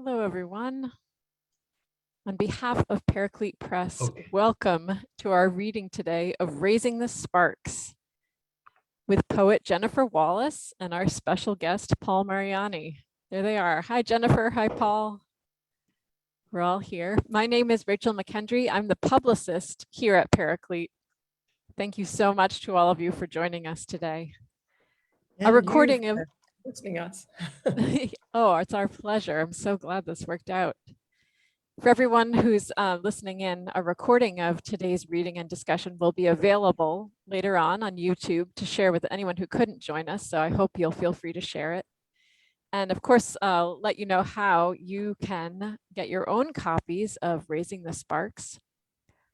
Hello, everyone. On behalf of Paraclete Press, welcome to our reading today of Raising the Sparks with poet Jennifer Wallace and our special guest, Paul Mariani. There they are. Hi, Jennifer. Hi, Paul. We're all here. My name is Rachel McKendry. I'm the publicist here at Paraclete. Thank you so much to all of you for joining us today. A recording of hosting us. Oh, it's our pleasure. I'm so glad this worked out. For everyone who's listening in, a recording of today's reading and discussion will be available later on YouTube to share with anyone who couldn't join us. So I hope you'll feel free to share it. And of course, I'll let you know how you can get your own copies of Raising the Sparks,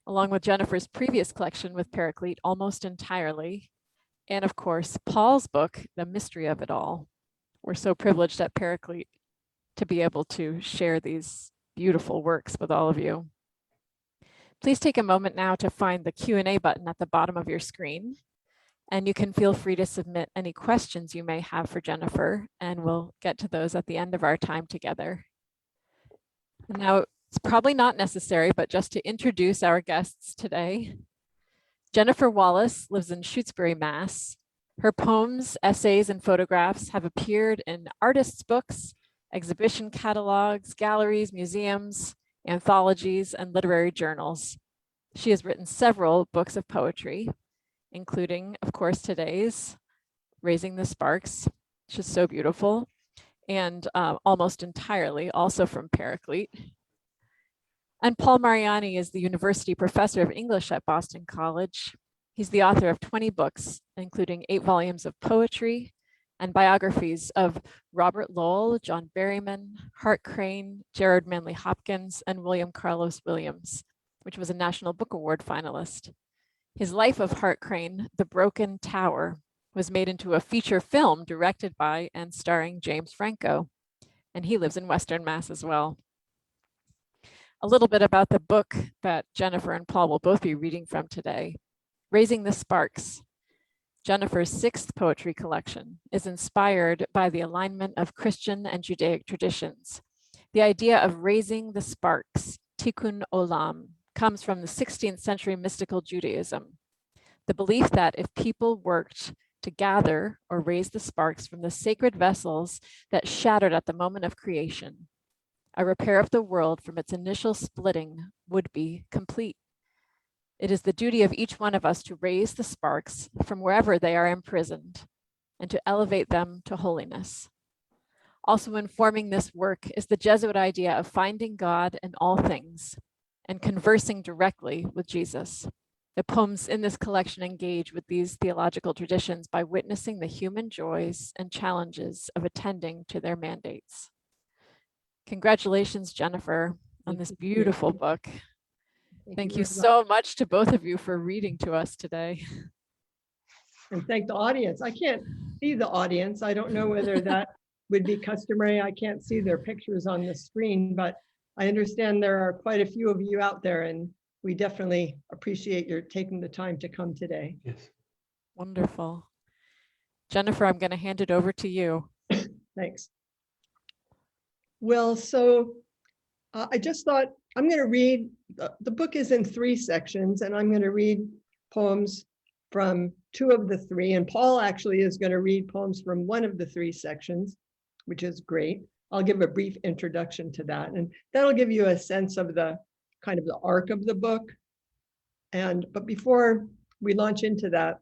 along with Jennifer's previous collection with Paraclete, almost entirely. And of course, Paul's book, The Mystery of It All. We're so privileged at Paraclete to be able to share these beautiful works with all of you. Please take a moment now to find the Q&A button at the bottom of your screen, and you can feel free to submit any questions you may have for Jennifer, and we'll get to those at the end of our time together. Now, it's probably not necessary, but just to introduce our guests today, Jennifer Wallace lives in Shutesbury, Mass. Her poems, essays, and photographs have appeared in artists' books, exhibition catalogs, galleries, museums, anthologies, and literary journals. She has written several books of poetry, including, of course, today's Raising the Sparks, which is so beautiful, and almost entirely also from Paraclete. And Paul Mariani is the University Professor of English at Boston College. He's the author of 20 books, including 8 volumes of poetry and biographies of Robert Lowell, John Berryman, Hart Crane, Gerard Manley Hopkins, and William Carlos Williams, which was a National Book Award finalist. His life of Hart Crane, The Broken Tower, was made into a feature film directed by and starring James Franco, and he lives in Western Mass as well. A little bit about the book that Jennifer and Paul will both be reading from today. Raising the Sparks, Jennifer's 6th poetry collection, is inspired by the alignment of Christian and Judaic traditions. The idea of raising the sparks, tikkun olam, comes from the 16th century mystical Judaism. The belief that if people worked to gather or raise the sparks from the sacred vessels that shattered at the moment of creation, a repair of the world from its initial splitting would be complete. It is the duty of each one of us to raise the sparks from wherever they are imprisoned and to elevate them to holiness. Also informing this work is the Jesuit idea of finding God in all things and conversing directly with Jesus. The poems in this collection engage with these theological traditions by witnessing the human joys and challenges of attending to their mandates. Congratulations, Jennifer, on this beautiful book. Thank you so much to both of you for reading to us today. And thank the audience. I can't see the audience. I don't know whether that would be customary. I can't see their pictures on the screen, but I understand there are quite a few of you out there, and we definitely appreciate your taking the time to come today. Yes. Wonderful. Jennifer, I'm going to hand it over to you. Thanks. Well, so I just thought I'm going to read, the book is in 3 sections, and I'm going to read poems from 2 of the 3, and Paul actually is going to read poems from 1 of the 3 sections, which is great. I'll give a brief introduction to that, and that'll give you a sense of the kind of the arc of the book. But before we launch into that,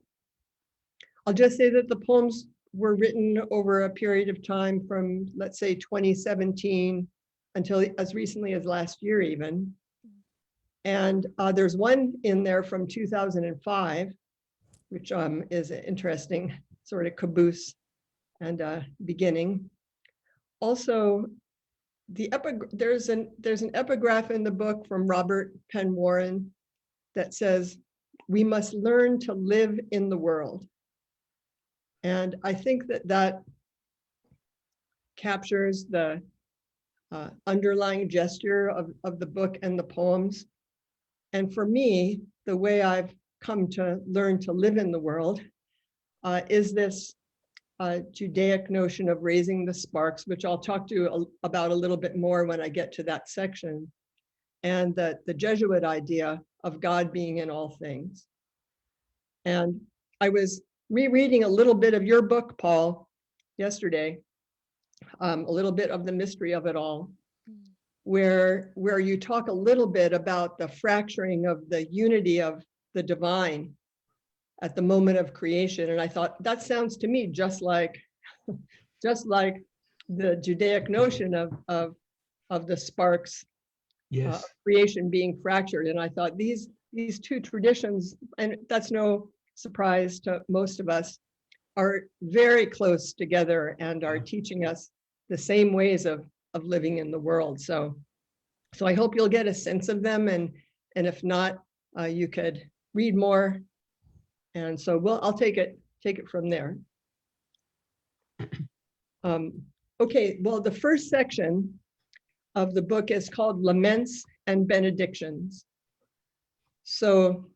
I'll just say that the poems were written over a period of time from, let's say, 2017 until as recently as last year even. And there's one in there from 2005, which is an interesting sort of caboose and beginning. Also, there's an epigraph in the book from Robert Penn Warren that says, "We must learn to live in the world." And I think that captures the underlying gesture of the book and the poems. And for me, the way I've come to learn to live in the world is this Judaic notion of raising the sparks, which I'll talk to you about a little bit more when I get to that section, and the Jesuit idea of God being in all things. And I was rereading a little bit of your book, Paul, yesterday, a little bit of the mystery of it all, where you talk a little bit about the fracturing of the unity of the divine at the moment of creation. And I thought, that sounds to me just like the Judaic notion of the sparks Yes. creation being fractured. And I thought these two traditions, and that's no surprise to most of us, are very close together and are teaching us the same ways of living in the world. So I hope you'll get a sense of them, and if not, you could read more. And so I'll take it from there. Okay, well, the first section of the book is called Laments and Benedictions. So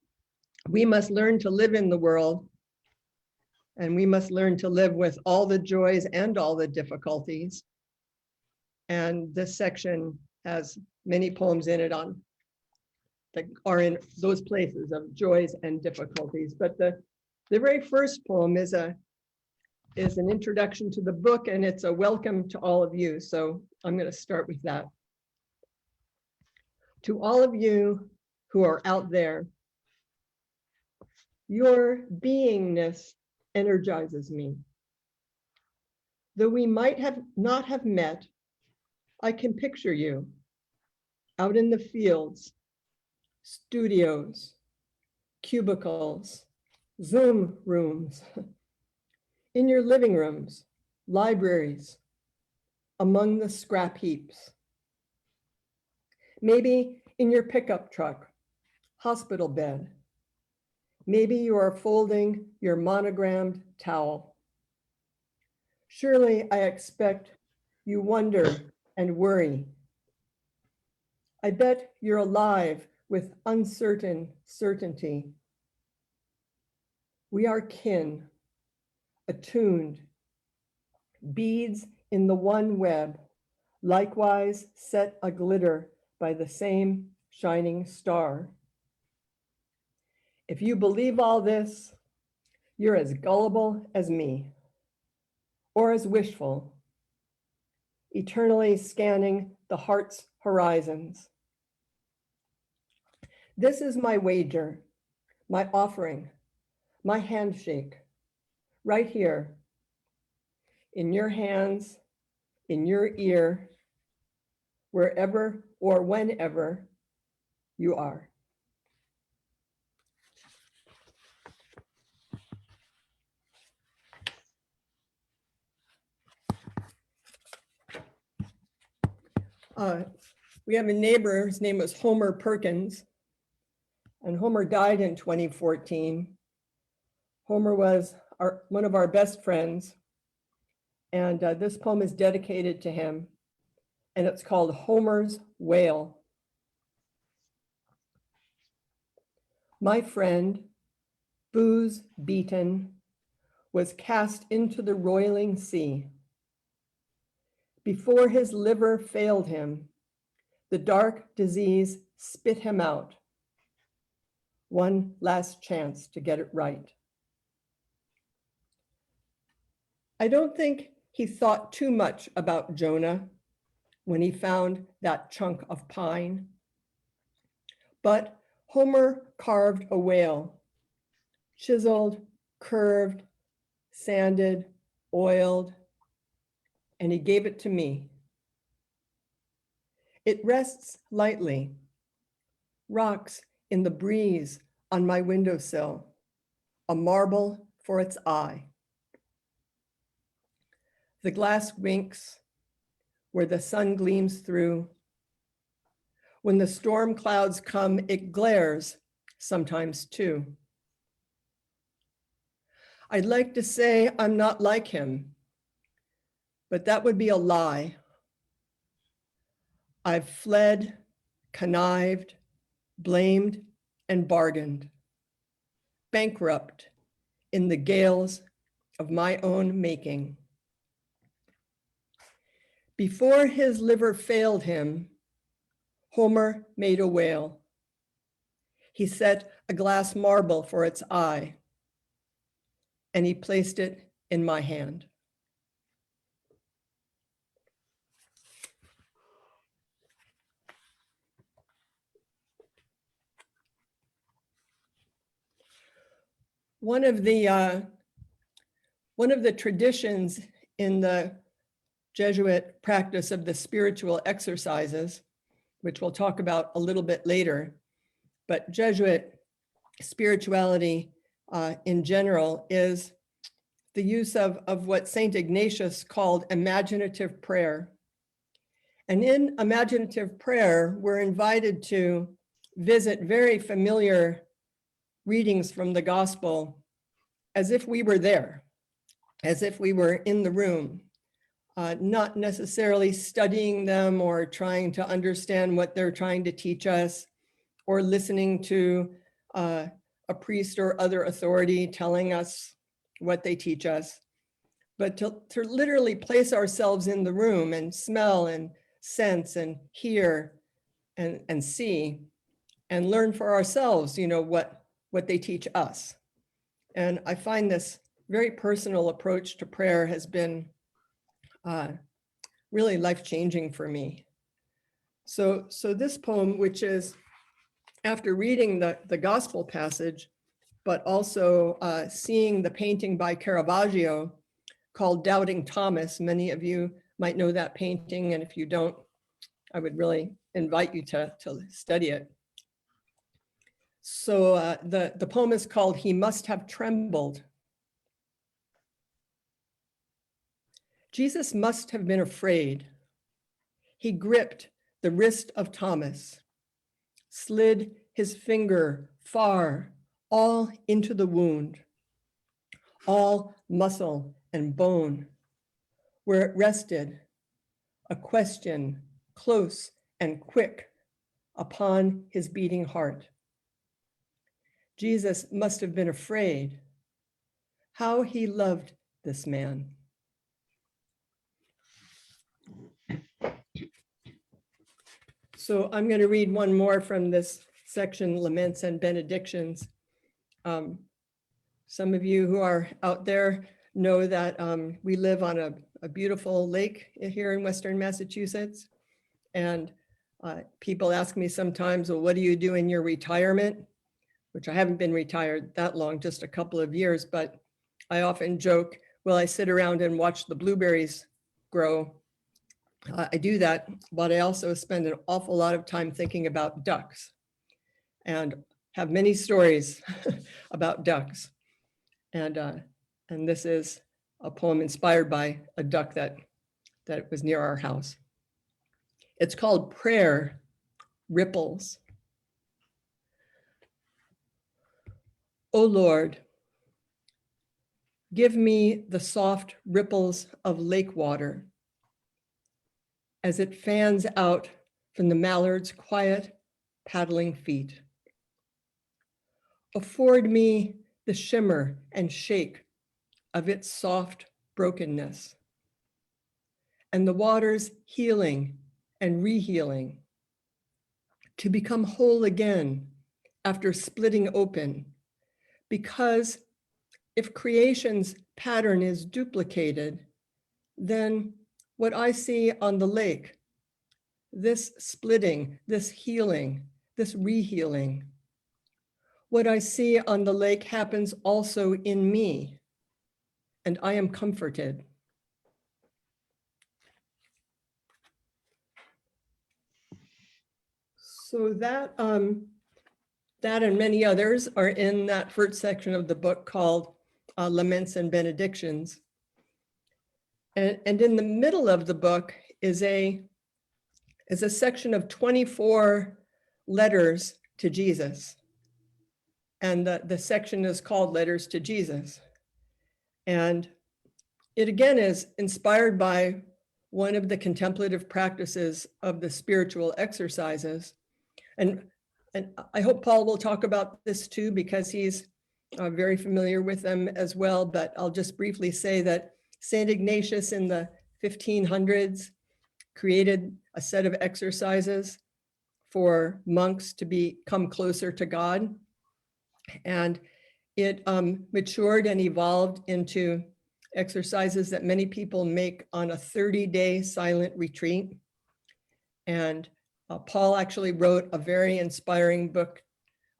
we must learn to live in the world, and we must learn to live with all the joys and all the difficulties. And this section has many poems in it that are in those places of joys and difficulties. But the very first poem is an introduction to the book, and it's a welcome to all of you. So I'm going to start with that. To all of you who are out there, your beingness energizes me. Though we might not have met, I can picture you out in the fields, studios, cubicles, Zoom rooms, in your living rooms, libraries, among the scrap heaps. Maybe in your pickup truck, hospital bed. Maybe you are folding your monogrammed towel. Surely I expect you wonder and worry. I bet you're alive with uncertain certainty. We are kin, attuned, beads in the one web, likewise set aglitter by the same shining star. If you believe all this, you're as gullible as me, or as wishful, eternally scanning the heart's horizons. This is my wager, my offering, my handshake, right here, in your hands, in your ear, wherever or whenever you are. We have a neighbor, his name was Homer Perkins, and Homer died in 2014. Homer was one of our best friends, and this poem is dedicated to him, and it's called Homer's Wail. My friend, booze beaten, was cast into the roiling sea. Before his liver failed him, the dark disease spit him out. One last chance to get it right. I don't think he thought too much about Jonah when he found that chunk of pine. But Homer carved a whale, chiseled, curved, sanded, oiled, and he gave it to me. It rests lightly, rocks in the breeze on my windowsill, a marble for its eye. The glass winks where the sun gleams through. When the storm clouds come, it glares sometimes too. I'd like to say I'm not like him, but that would be a lie. I've fled, connived, blamed, and bargained, bankrupt in the gales of my own making. Before his liver failed him, Homer made a whale. He set a glass marble for its eye, and he placed it in my hand. One of the traditions in the Jesuit practice of the spiritual exercises, which we'll talk about a little bit later, but Jesuit spirituality in general is the use of what Saint Ignatius called imaginative prayer. And in imaginative prayer, we're invited to visit very familiar readings from the gospel as if we were there, as if we were in the room, not necessarily studying them or trying to understand what they're trying to teach us, or listening to a priest or other authority telling us what they teach us, but to literally place ourselves in the room and smell and sense and hear and see and learn for ourselves, what they teach us. And I find this very personal approach to prayer has been really life-changing for me. So this poem, which is after reading the gospel passage, but also seeing the painting by Caravaggio called Doubting Thomas. Many of you might know that painting, and if you don't, I would really invite you to study it. So the poem is called He Must Have Trembled. Jesus must have been afraid. He gripped the wrist of Thomas, slid his finger far, all into the wound, all muscle and bone, where it rested, a question close and quick upon his beating heart. Jesus must have been afraid. How he loved this man. So I'm going to read one more from this section, Laments and Benedictions. Some of you who are out there know that we live on a beautiful lake here in Western Massachusetts. And people ask me sometimes, well, what do you do in your retirement? Which I haven't been retired that long, just a couple of years, but I often joke, well, I sit around and watch the blueberries grow. I do that, but I also spend an awful lot of time thinking about ducks and have many stories about ducks. And this is a poem inspired by a duck that was near our house. It's called Prayer Ripples. O Lord, give me the soft ripples of lake water as it fans out from the mallard's quiet paddling feet. Afford me the shimmer and shake of its soft brokenness, and the water's healing and rehealing, to become whole again after splitting open. Because if creation's pattern is duplicated, then what I see on the lake, this splitting, this healing, this rehealing, what I see on the lake happens also in me, and I am comforted. So that and many others are in that first section of the book called Laments and Benedictions. And in the middle of the book is a section of 24 letters to Jesus. And the section is called Letters to Jesus. And it again is inspired by one of the contemplative practices of the spiritual exercises. And I hope Paul will talk about this too, because he's very familiar with them as well, but I'll just briefly say that St. Ignatius in the 1500s created a set of exercises for monks to become closer to God. And it matured and evolved into exercises that many people make on a 30-day silent retreat. And Paul actually wrote a very inspiring book,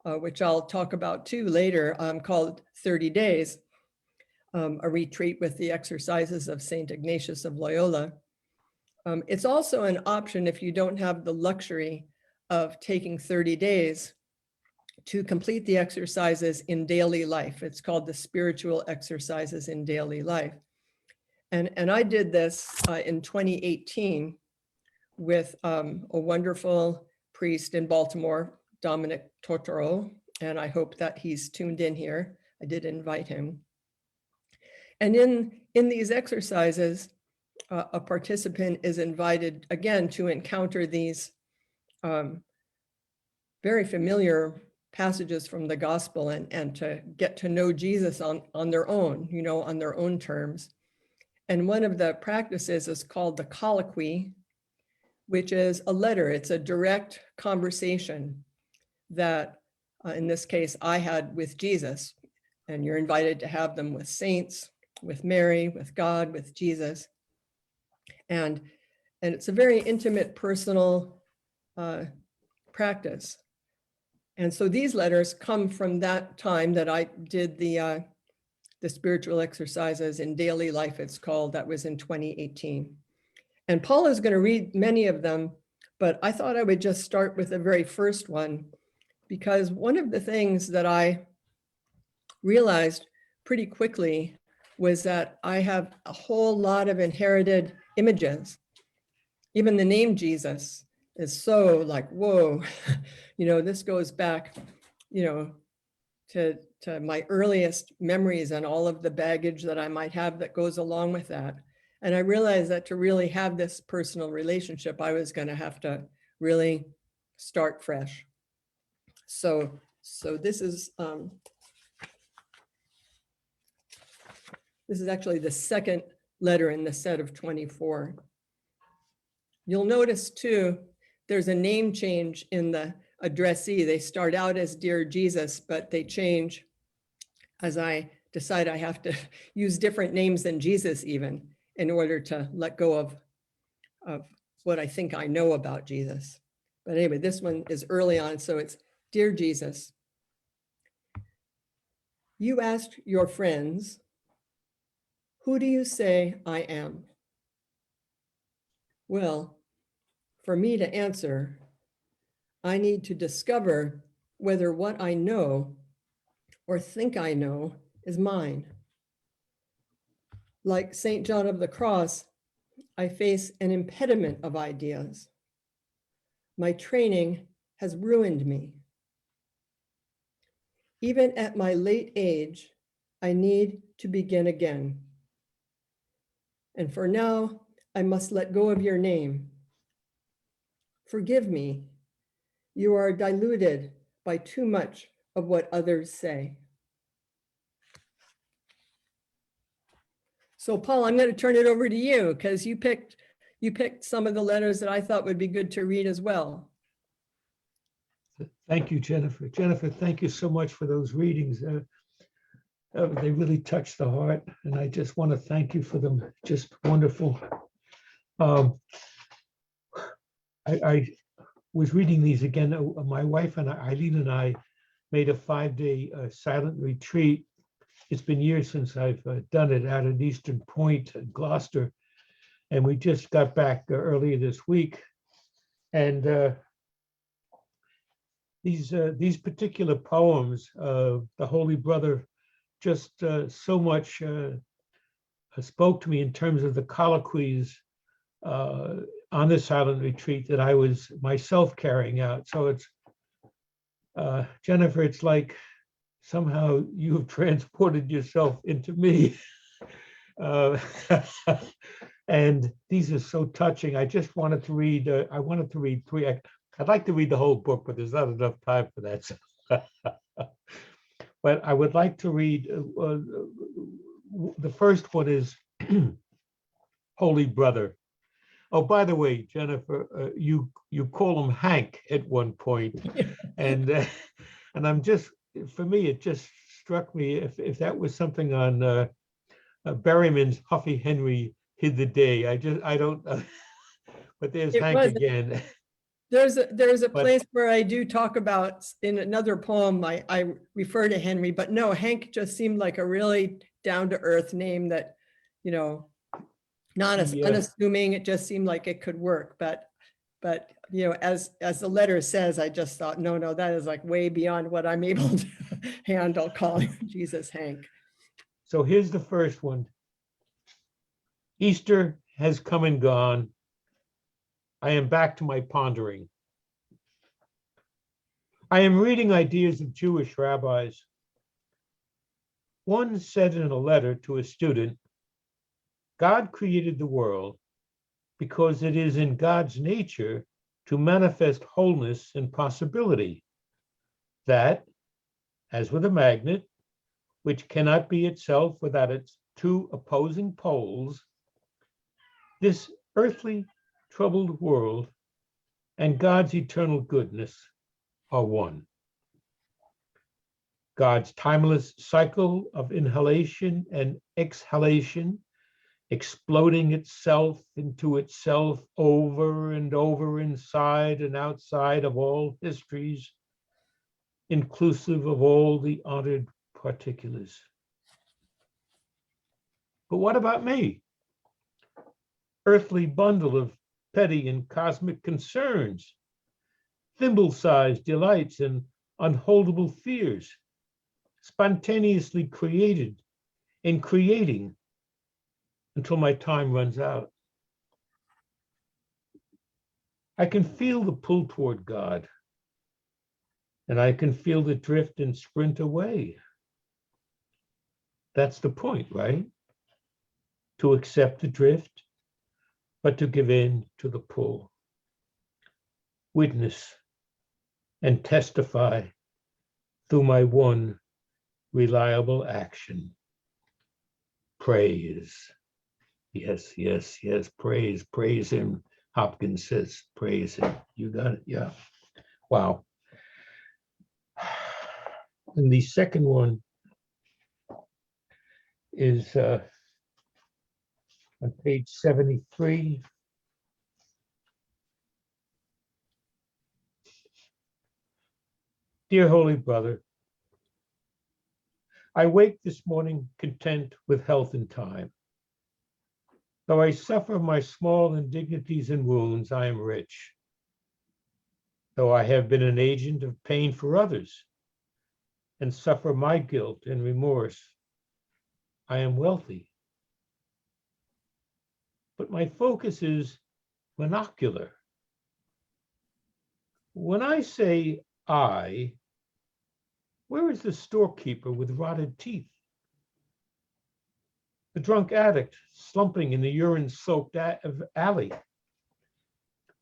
which I'll talk about too later, called 30 Days, a retreat with the exercises of St. Ignatius of Loyola. It's also an option if you don't have the luxury of taking 30 days to complete the exercises in daily life. It's called the spiritual exercises in daily life. And I did this in 2018 with a wonderful priest in Baltimore, Dominic Totoro, and I hope that he's tuned in here. I did invite him. And in these exercises, a participant is invited again to encounter these very familiar passages from the gospel and to get to know Jesus on their own, on their own terms. And one of the practices is called the Colloquy, which is a letter. It's a direct conversation that, in this case, I had with Jesus. And you're invited to have them with saints, with Mary, with God, with Jesus. And it's a very intimate, personal practice. And so these letters come from that time that I did the spiritual exercises in daily life, it's called. That was in 2018. And Paul is going to read many of them, but I thought I would just start with the very first one, because one of the things that I realized pretty quickly was that I have a whole lot of inherited images. Even the name Jesus is so like, whoa, this goes back, to my earliest memories and all of the baggage that I might have that goes along with that. And I realized that to really have this personal relationship, I was going to have to really start fresh. So this is actually the second letter in the set of 24. You'll notice too, there's a name change in the addressee. They start out as Dear Jesus, but they change as I decide I have to use different names than Jesus even in order to let go of what I think I know about Jesus. But anyway, this one is early on, so it's Dear Jesus, you asked your friends, who do you say I am? Well, for me to answer, I need to discover whether what I know or think I know is mine. Like St. John of the Cross, I face an impediment of ideas. My training has ruined me. Even at my late age, I need to begin again. And for now, I must let go of your name. Forgive me. You are diluted by too much of what others say. So Paul, I'm going to turn it over to you because you picked some of the letters that I thought would be good to read as well. Thank you, Jennifer. Jennifer, thank you so much for those readings. They really touched the heart, and I just want to thank you for them. Just wonderful. I was reading these again. My wife and Eileen and I made a 5-day silent retreat. It's been years since I've done it out at Eastern Point in Gloucester, and we just got back earlier this week. And these particular poems, the Holy Brother just so much spoke to me in terms of the colloquies on the silent retreat that I was myself carrying out. So it's, Jennifer, it's like somehow you have transported yourself into me. And these are so touching. I just wanted to read, I wanted to read three. I'd like to read the whole book, but there's not enough time for that. But I would like to read, the first one is Holy Brother. Oh, by the way, Jennifer, you call him Hank at one point, and I'm just, for me, it just struck me if that was something on Berryman's Huffy Henry Hid the Day. I don't, but there's It Hank was- again. There's a But- place where I do talk about, in another poem, I refer to Henry, but no, Hank just seemed like a really down-to-earth name that, you know, not as Yeah. unassuming. It just seemed like it could work, but you know, as the letter says, I just thought, no, that is like way beyond what I'm able to handle, calling Jesus Hank. So here's the first one. Easter has come and gone. I am back to my pondering. I am reading ideas of Jewish rabbis. One said in a letter to a student, God created the world because it is in God's nature to manifest wholeness and possibility. That, as with a magnet, which cannot be itself without its two opposing poles, this earthly troubled world and God's eternal goodness are one. God's timeless cycle of inhalation and exhalation, exploding itself into itself over and over inside and outside of all histories, inclusive of all the honored particulars. But what about me? Earthly bundle of petty and cosmic concerns, thimble-sized delights and unholdable fears, spontaneously created and creating until my time runs out. I can feel the pull toward God, and I can feel the drift and sprint away. That's the point, right? To accept the drift, but to give in to the pull. Witness and testify through my one reliable action. Praise. Yes, praise him. Hopkins says, praise him. You got it, yeah. Wow. And the second one is on page 73. Dear Holy Brother, I wake this morning content with health and time. Though I suffer my small indignities and wounds, I am rich. Though I have been an agent of pain for others and suffer my guilt and remorse, I am wealthy. But my focus is monocular. When I say I, where is the storekeeper with rotted teeth? The drunk addict slumping in the urine-soaked alley?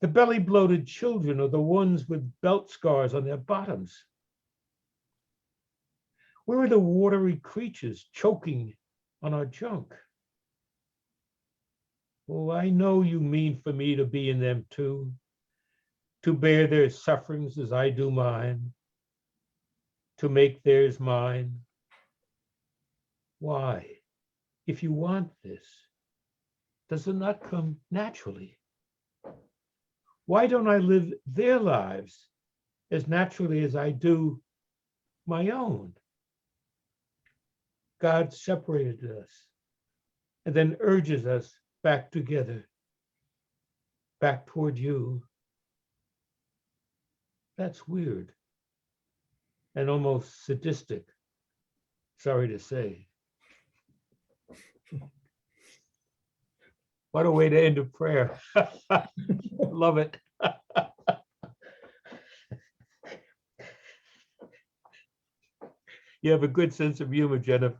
The belly-bloated children or the ones with belt scars on their bottoms? Where are the watery creatures choking on our junk? Oh, I know you mean for me to be in them too, to bear their sufferings as I do mine, to make theirs mine. Why, if you want this, does it not come naturally? Why don't I live their lives as naturally as I do my own? God separated us and then urges us back together, back toward you. That's weird and almost sadistic, sorry to say. What a way to end a prayer. Love it. You have a good sense of humor, Jennifer.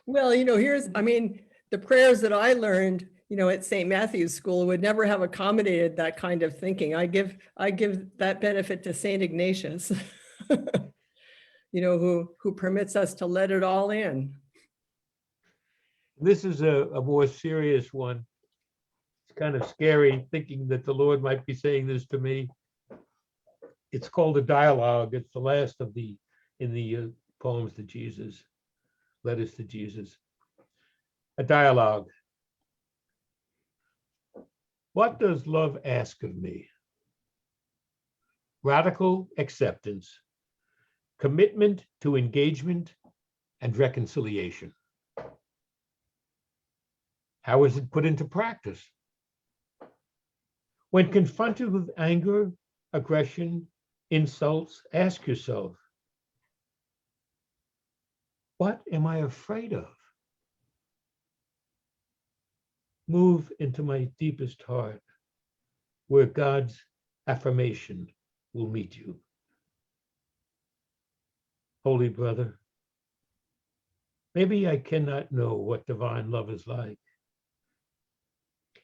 Well, you know, the prayers that I learned, you know, at St. Matthew's School would never have accommodated that kind of thinking. I give that benefit to St. Ignatius. who permits us to let it all in. This is a more serious one. It's kind of scary thinking that the Lord might be saying this to me. It's called a dialogue. It's the last of the poems to Jesus, letters to Jesus. A dialogue. What does love ask of me? Radical acceptance, commitment to engagement and reconciliation. How is it put into practice? When confronted with anger, aggression, insults, ask yourself, what am I afraid of? Move into my deepest heart, where God's affirmation will meet you. Holy brother, maybe I cannot know what divine love is like,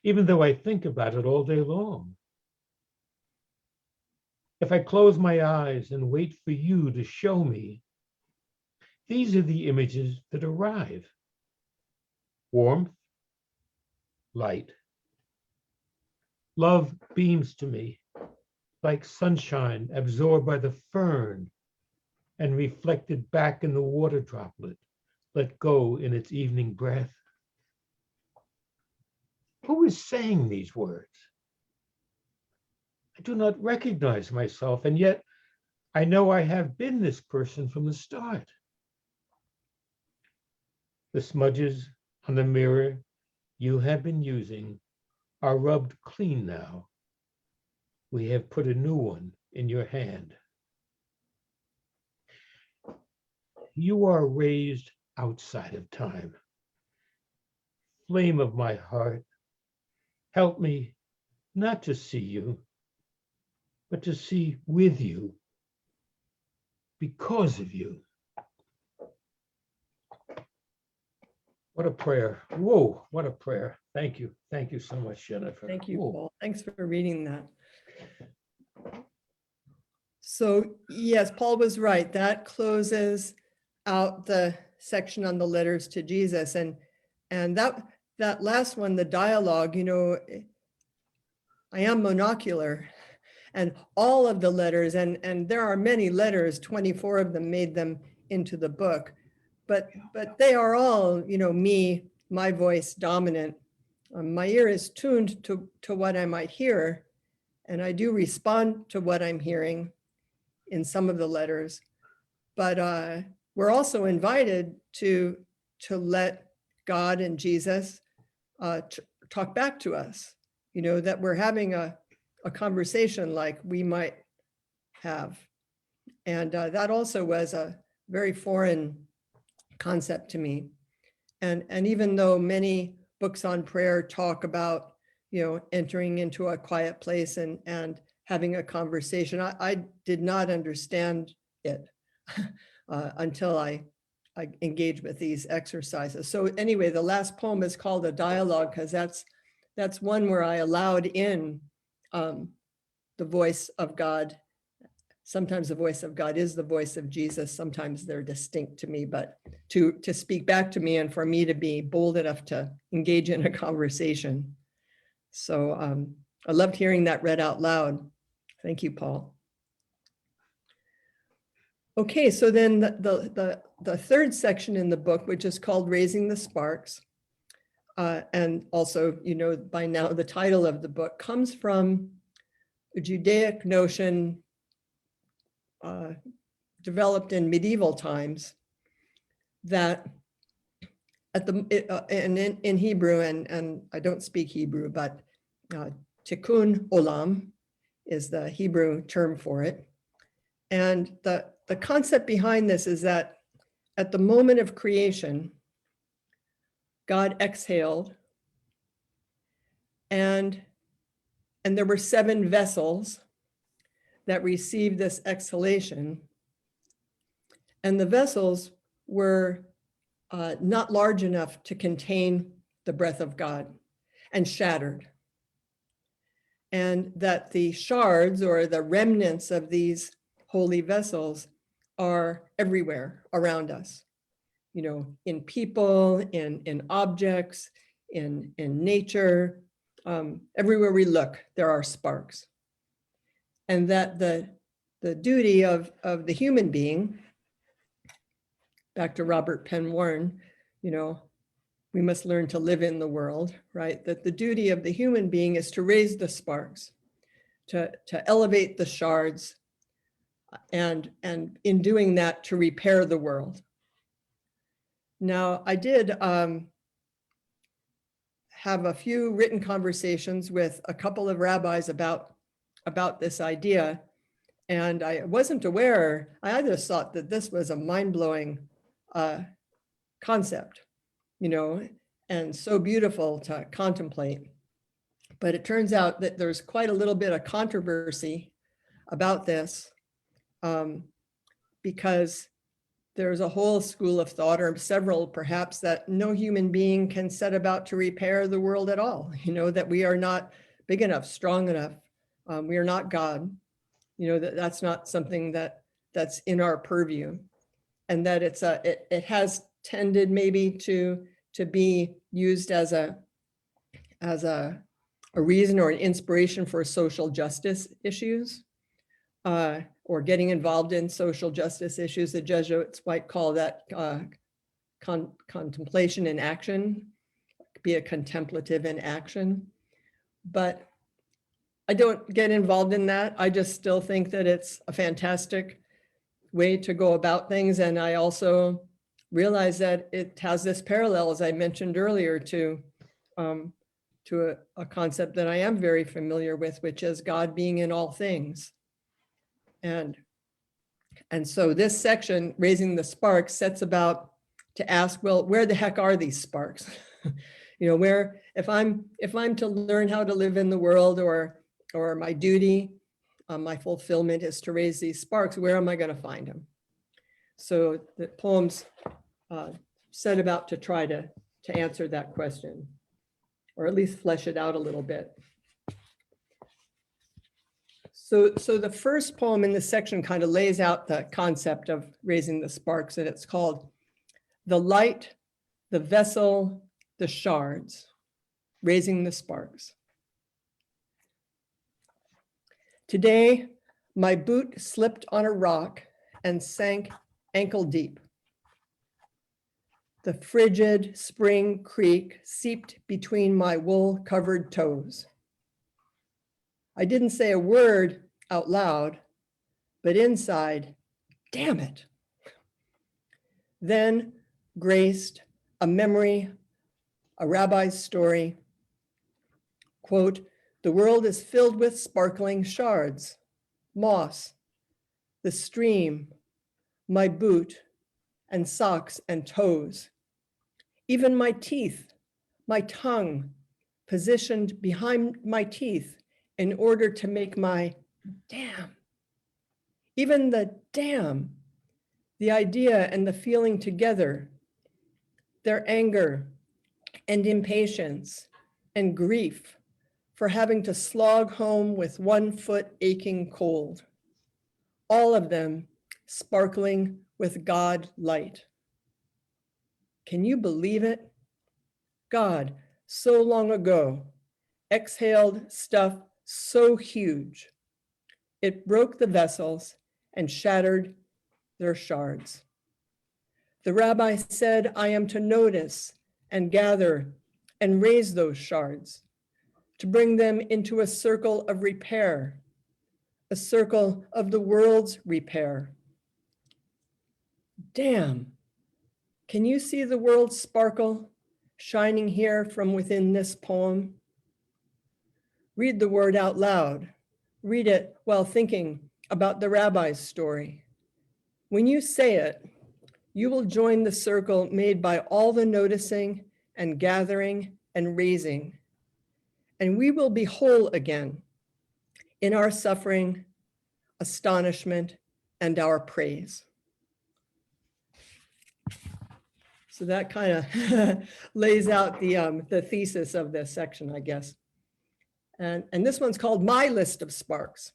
even though I think about it all day long. If I close my eyes and wait for you to show me, these are the images that arrive. Warmth, light. Love beams to me like sunshine absorbed by the fern and reflected back in the water droplet, let go in its evening breath. Who is saying these words? I do not recognize myself, and yet I know I have been this person from the start. The smudges on the mirror you have been using are rubbed clean now. We have put a new one in your hand. You are raised outside of time. Flame of my heart, help me not to see you, but to see with you, because of you. What a prayer. Whoa, what a prayer. Thank you. Thank you so much, Jennifer. Thank you, Whoa. Paul. Thanks for reading that. So yes, Paul was right. That closes out the section on the letters to Jesus. And that last one, the dialogue, I am monocular, and all of the letters, and there are many letters, 24 of them made them into the book, but they are all, me, my voice dominant. My ear is tuned to what I might hear, and I do respond to what I'm hearing in some of the letters, but we're also invited to let God and Jesus talk back to us, that we're having a conversation like we might have. And that also was a very foreign concept to me. And even though many books on prayer talk about, entering into a quiet place and having a conversation, I did not understand it until I engaged with these exercises. So anyway, the last poem is called a dialogue because that's one where I allowed in the voice of God. Sometimes the voice of God is the voice of Jesus. Sometimes they're distinct to me, but to speak back to me and for me to be bold enough to engage in a conversation. So I loved hearing that read out loud. Thank you, Paul. Okay, so then the third section in the book, which is called Raising the Sparks, and also, by now the title of the book comes from a Judaic notion developed in medieval times that in Hebrew, and I don't speak Hebrew, but tikkun olam is the Hebrew term for it. And the concept behind this is that at the moment of creation, God exhaled, and there were 7 vessels that received this exhalation. And the vessels were not large enough to contain the breath of God and shattered. And that the shards or the remnants of these holy vessels are everywhere around us, you know, in people, in objects, in nature. Everywhere we look, there are sparks. And that the duty of the human being, back to Robert Penn Warren, you know, we must learn to live in the world, right? That the duty of the human being is to raise the sparks, to elevate the shards, and in doing that, to repair the world. Now, I did have a few written conversations with a couple of rabbis about this idea, and I wasn't aware, I just thought that this was a mind-blowing concept, you know, and so beautiful to contemplate. But it turns out that there's quite a little bit of controversy about this, because there's a whole school of thought, or several perhaps, that no human being can set about to repair the world at all. You know, that we are not big enough, strong enough. We are not God. You know, that's not something that's in our purview, and that it has tended maybe to be used as a reason or an inspiration for social justice issues, or getting involved in social justice issues. The Jesuits might call that contemplation in action, be a contemplative in action. But I don't get involved in that. I just still think that it's a fantastic way to go about things. And I also realize that it has this parallel, as I mentioned earlier, to a concept that I am very familiar with, which is God being in all things. And so this section, Raising the Sparks, sets about to ask, well, where the heck are these sparks? You know, where, if I'm to learn how to live in the world, or my duty, my fulfillment is to raise these sparks, where am I going to find them? So the poems set about to try to answer that question, or at least flesh it out a little bit. So the first poem in this section kind of lays out the concept of raising the sparks, and it's called The Light, the Vessel, the Shards, Raising the Sparks. Today, my boot slipped on a rock and sank ankle deep. The frigid spring creek seeped between my wool-covered toes. I didn't say a word out loud, but inside, damn it. Then graced a memory, a rabbi's story. Quote, the world is filled with sparkling shards, moss, the stream, my boot, and socks and toes. Even my teeth, my tongue, positioned behind my teeth in order to make my damn. Even the damn, the idea and the feeling together, their anger and impatience and grief for having to slog home with 1 foot aching cold. All of them sparkling with God light. Can you believe it? God, so long ago, exhaled stuff so huge, it broke the vessels and shattered their shards. The rabbi said, I am to notice and gather and raise those shards, to bring them into a circle of repair, a circle of the world's repair. Damn, can you see the world sparkle shining here from within this poem? Read the word out loud. Read it while thinking about the rabbi's story. When you say it, you will join the circle made by all the noticing and gathering and raising. And we will be whole again in our suffering, astonishment, and our praise. So that kind of lays out the thesis of this section, I guess. And this one's called My List of Sparks.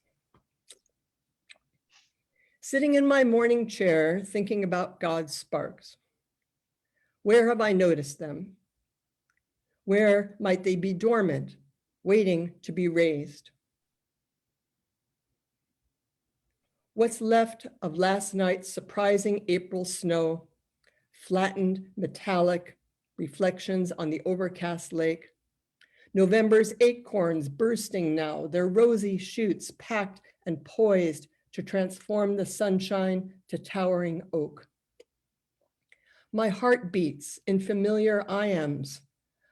Sitting in my morning chair, thinking about God's sparks. Where have I noticed them? Where might they be dormant, waiting to be raised? What's left of last night's surprising April snow, flattened metallic reflections on the overcast lake. November's acorns bursting now, their rosy shoots packed and poised to transform the sunshine to towering oak. My heart beats in familiar iams.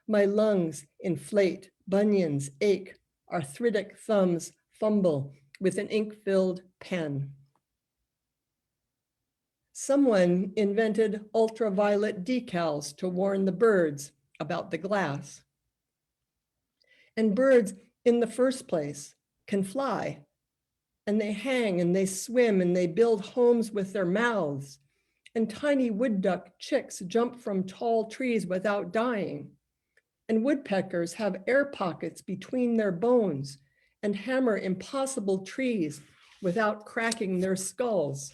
My lungs inflate, bunions ache, arthritic thumbs fumble with an ink-filled pen. Someone invented ultraviolet decals to warn the birds about the glass. And birds, in the first place, can fly, and they hang and they swim and they build homes with their mouths. And tiny wood duck chicks jump from tall trees without dying. And woodpeckers have air pockets between their bones and hammer impossible trees without cracking their skulls.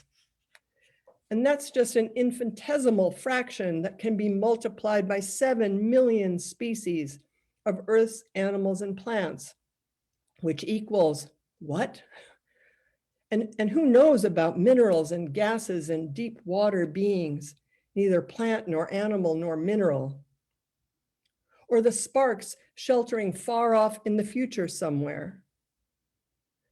And that's just an infinitesimal fraction that can be multiplied by 7 million species of Earth's animals and plants, which equals what? And who knows about minerals and gases and deep water beings, neither plant nor animal nor mineral? Or the sparks sheltering far off in the future somewhere.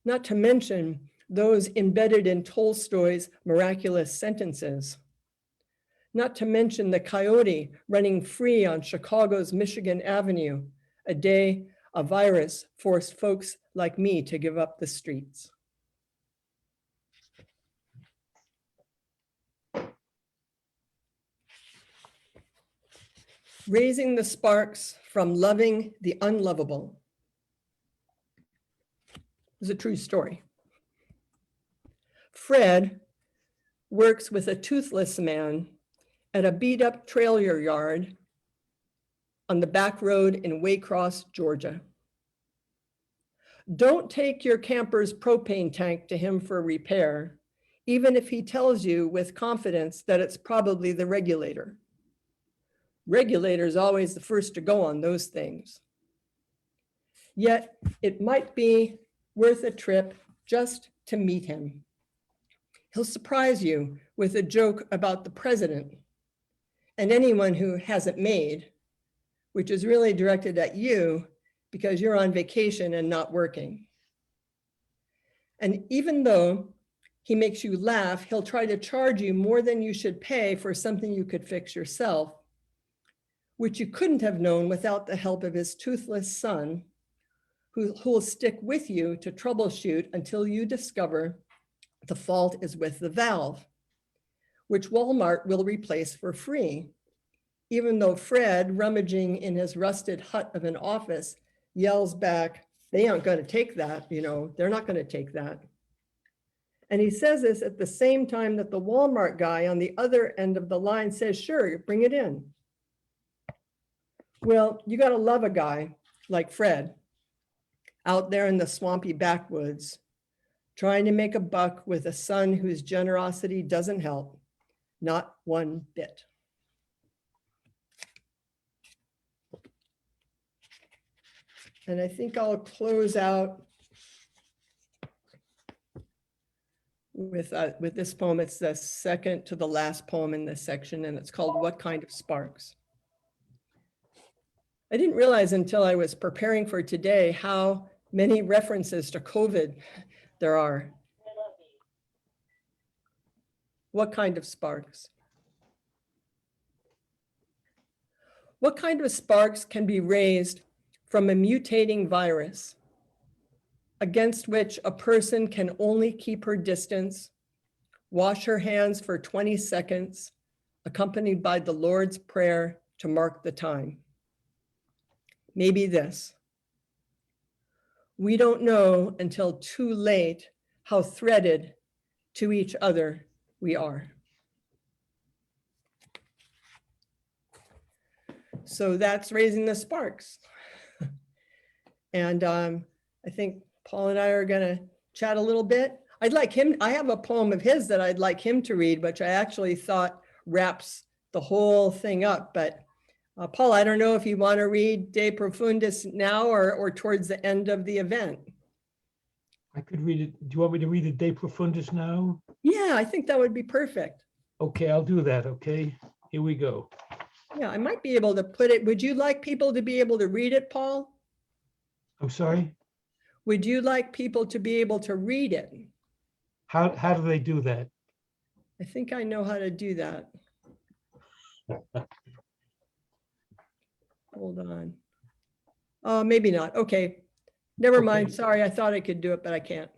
Not to mention those embedded in Tolstoy's miraculous sentences. Not to mention the coyote running free on Chicago's Michigan Avenue, a day a virus forced folks like me to give up the streets. Raising the sparks from loving the unlovable is a true story. Fred works with a toothless man at a beat-up trailer yard on the back road in Waycross, Georgia. Don't take your camper's propane tank to him for repair, even if he tells you with confidence that it's probably the regulator. Regulator's always the first to go on those things. Yet it might be worth a trip just to meet him. He'll surprise you with a joke about the president and anyone who hasn't made, which is really directed at you because you're on vacation and not working. And even though he makes you laugh, he'll try to charge you more than you should pay for something you could fix yourself, which you couldn't have known without the help of his toothless son, who will stick with you to troubleshoot until you discover the fault is with the valve, which Walmart will replace for free, even though Fred, rummaging in his rusted hut of an office, yells back, they aren't going to take that, they're not going to take that. And he says this at the same time that the Walmart guy on the other end of the line says, sure, bring it in. Well, you got to love a guy like Fred out there in the swampy backwoods, trying to make a buck with a son whose generosity doesn't help, not one bit. And I think I'll close out with this poem. It's the second to the last poem in this section, and it's called What Kind of Sparks? I didn't realize until I was preparing for today how many references to COVID there are. What kind of sparks? What kind of sparks can be raised from a mutating virus against which a person can only keep her distance, wash her hands for 20 seconds, accompanied by the Lord's Prayer to mark the time? Maybe this: we don't know until too late how threaded to each other we are. So that's raising the sparks. And I think Paul and I are going to chat a little bit. I'd like him, I have a poem of his that I'd like him to read, which I actually thought wraps the whole thing up. But Paul, I don't know if you want to read De Profundis now or towards the end of the event. I could read it. Do you want me to read the De Profundis now? Yeah, I think that would be perfect. Okay, I'll do that. Okay, here we go. Yeah, I might be able to put it. Would you like people to be able to read it, Paul? I'm sorry. Would you like people to be able to read it? How do they do that? I think I know how to do that. Hold on. Maybe not. Okay. Never mind. Okay. Sorry, I thought I could do it, but I can't.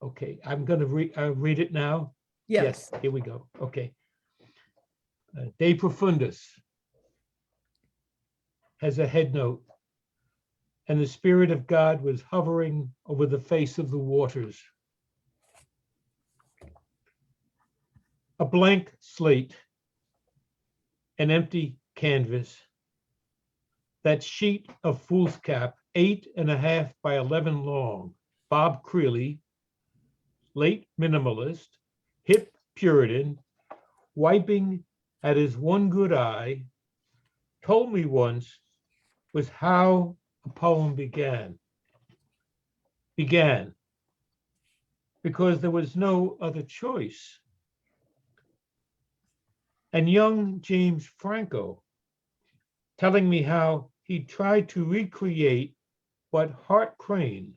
Okay, I'm going to read it now. Yes. Here we go. Okay. De Profundis has a head note, and the Spirit of God was hovering over the face of the waters. A blank slate, an empty canvas. That sheet of foolscap, 8.5 by 11 long, Bob Creeley, late minimalist, hip Puritan, wiping at his one good eye, told me once was how a poem began. Began because there was no other choice. And young James Franco telling me how he tried to recreate what Hart Crane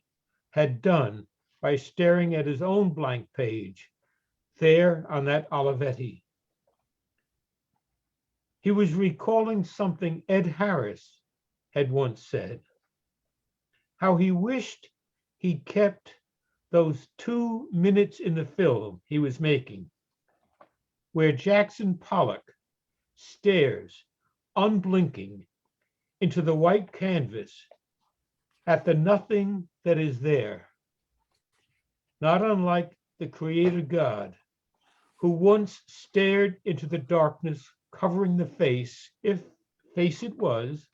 had done by staring at his own blank page there on that Olivetti. He was recalling something Ed Harris had once said, how he wished he'd kept those 2 minutes in the film he was making, where Jackson Pollock stares unblinking into the white canvas at the nothing that is there, not unlike the Creator God, who once stared into the darkness covering the face, if face it was,